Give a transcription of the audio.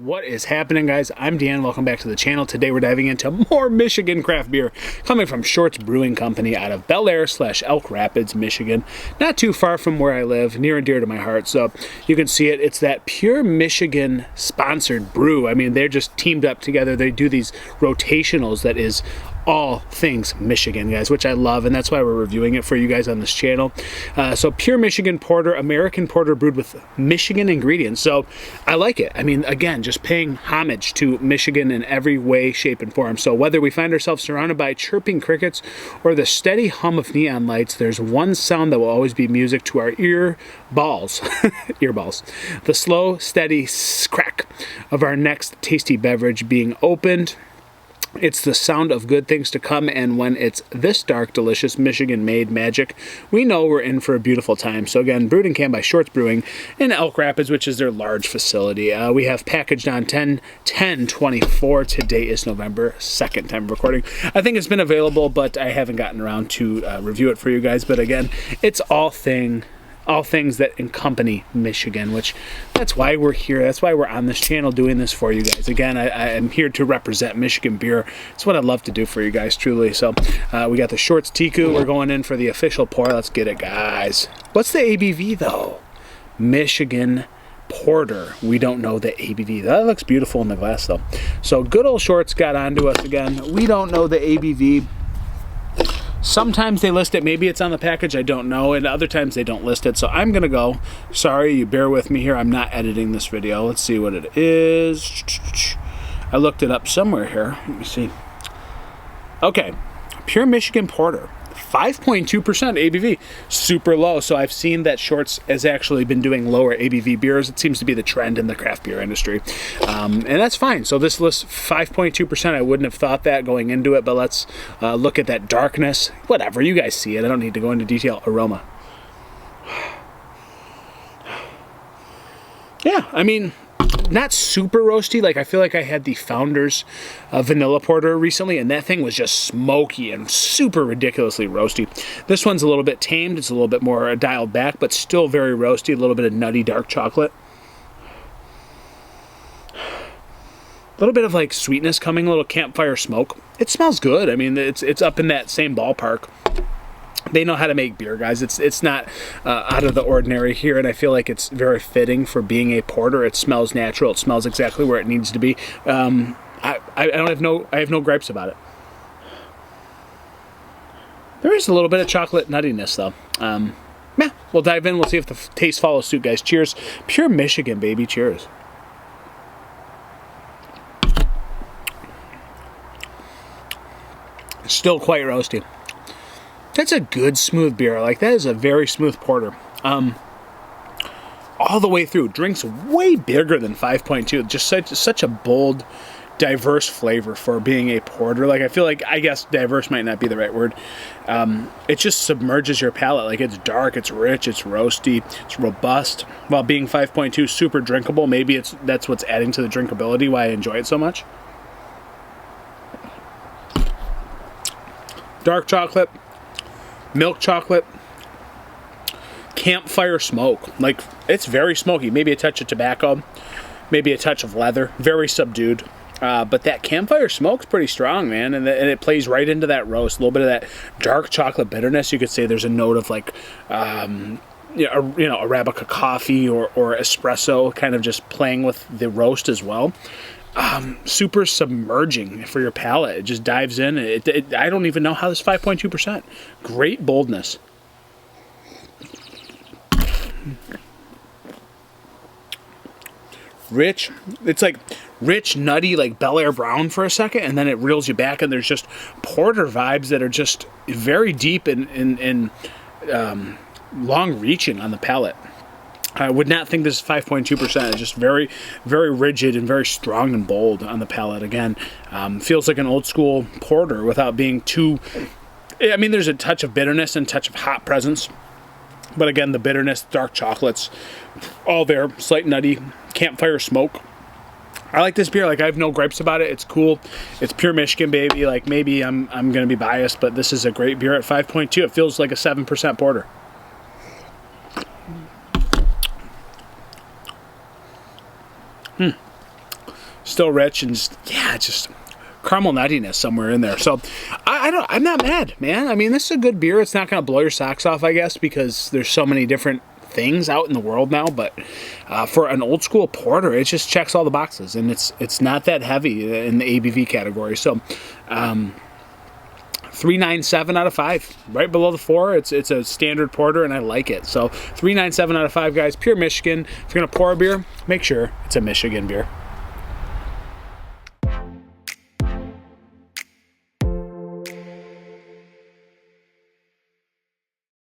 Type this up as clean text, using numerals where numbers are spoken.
What is happening, guys? I'm Dan. Welcome back to the channel. Today we're diving into more Michigan craft beer coming from Shorts Brewing Company out of Bel Air / Elk Rapids, Michigan. Not too far from where I live, near and dear to my heart. So you can see it. It's that pure Michigan sponsored brew. I mean, they're just teamed up together. They do these rotationals that is all things Michigan, guys, which I love, and that's why we're reviewing it for you guys on this channel. So pure Michigan porter, American porter brewed with Michigan ingredients. So I like it. I mean, again, just paying homage to Michigan in every way, shape, and form. So whether we find ourselves surrounded by chirping crickets or the steady hum of neon lights, there's one sound that will always be music to our ear balls. Earballs. The slow, steady crack of our next tasty beverage being opened. It's the sound of good things to come, and when it's this dark, delicious, Michigan-made magic, we know we're in for a beautiful time. So again, brewed and canned by Shorts Brewing in Elk Rapids, which is their large facility. We have packaged on 10/10/24. Today is November 2nd, time of recording. I think it's been available, but I haven't gotten around to review it for you guys. But again, it's all things that accompany Michigan, which that's why we're here. That's why we're on this channel doing this for you guys. Again, I am here to represent Michigan beer. It's what I love to do for you guys, truly. So we got the Shorts Tiku. We're going in for the official pour. Let's get it, guys. What's the ABV, though? Michigan Porter. We don't know the ABV. That looks beautiful in the glass, though. So good old Shorts got onto us again. We don't know the ABV. Sometimes they list it, maybe it's on the package, I don't know, and other times they don't list it, so I'm gonna go. Sorry, you bear with me here, I'm not editing this video. Let's see what it is. I looked it up somewhere here, let me see. Okay, pure Michigan Porter, 5.2% ABV, super low. So I've seen that Shorts has actually been doing lower ABV beers. It seems to be the trend in the craft beer industry, and that's fine. So this lists 5.2%. I wouldn't have thought that going into it, but let's look at that darkness. Whatever, you guys see it. I don't need to go into detail. Aroma. Yeah, I mean, not super roasty. Like, I feel like I had the Founders Vanilla Porter recently, and that thing was just smoky and super ridiculously roasty. This one's a little bit tamed. It's a little bit more dialed back, but still very roasty. A little bit of nutty dark chocolate. A little bit of like sweetness coming, a little campfire smoke. It smells good. I mean, it's up in that same ballpark. They know how to make beer, guys. It's not out of the ordinary here, and I feel like it's very fitting for being a porter. It smells natural. It smells exactly where it needs to be. I have no gripes about it. There is a little bit of chocolate nuttiness, though. Yeah, we'll dive in. We'll see if the taste follows suit, guys. Cheers. Pure Michigan, baby. Cheers. Still quite roasty. That's a good smooth beer. Like, that is a very smooth porter. All the way through. Drinks way bigger than 5.2. Just such a bold, diverse flavor for being a porter. Like, I feel like, I guess diverse might not be the right word. It just submerges your palate. Like, it's dark, it's rich, it's roasty, it's robust. While being 5.2, super drinkable. Maybe that's what's adding to the drinkability, why I enjoy it so much. Dark chocolate. Milk chocolate, campfire smoke. Like, it's very smoky. Maybe a touch of tobacco, maybe a touch of leather. Very subdued. But that campfire smoke's pretty strong, man, and it plays right into that roast. A little bit of that dark chocolate bitterness. You could say there's a note of like, Arabica coffee or espresso, kind of just playing with the roast as well. Super submerging for your palate. It just dives in. I don't even know how this 5.2%. Great boldness. Rich. It's like rich, nutty, like Bel Air brown for a second, and then it reels you back, and there's just porter vibes that are just very deep and long-reaching on the palate. I would not think this is 5.2%. It's just very, very rigid and very strong and bold on the palate. Again, feels like an old school porter without being too... I mean, there's a touch of bitterness and a touch of hot presence. But again, the bitterness, dark chocolates, all there. Slight nutty, campfire smoke. I like this beer. Like, I have no gripes about it. It's cool. It's pure Michigan, baby. Like, maybe I'm going to be biased, but this is a great beer at 5.2. It feels like a 7% porter. still rich, and just caramel nuttiness somewhere in there. So I'm not mad, man. I mean, this is a good beer. It's not going to blow your socks off, I guess, because there's so many different things out in the world now. But for an old school porter, it just checks all the boxes, and it's not that heavy in the ABV category. So 3.97 out of 5, right below the 4. It's a standard porter, and I like it. So 3.97 out of 5, guys. Pure Michigan. If you're gonna pour a beer, make sure it's a Michigan beer.